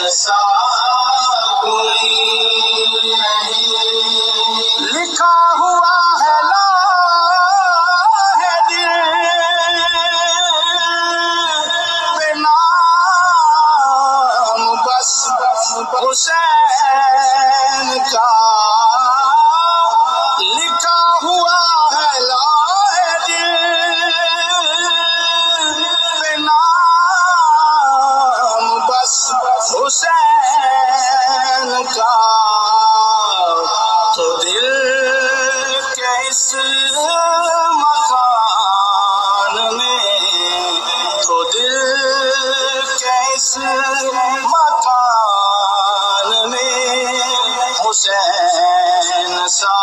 ایسا کوئی نہیں، لکھا ہوا ہے لاہ دل پہ نام بس حسین کا، لکھا ہوا ہے لاہ دل پہ نام بس حسین کا، تو دل کے اس مکان میں، تو دل کے اس مکان میں حسین سا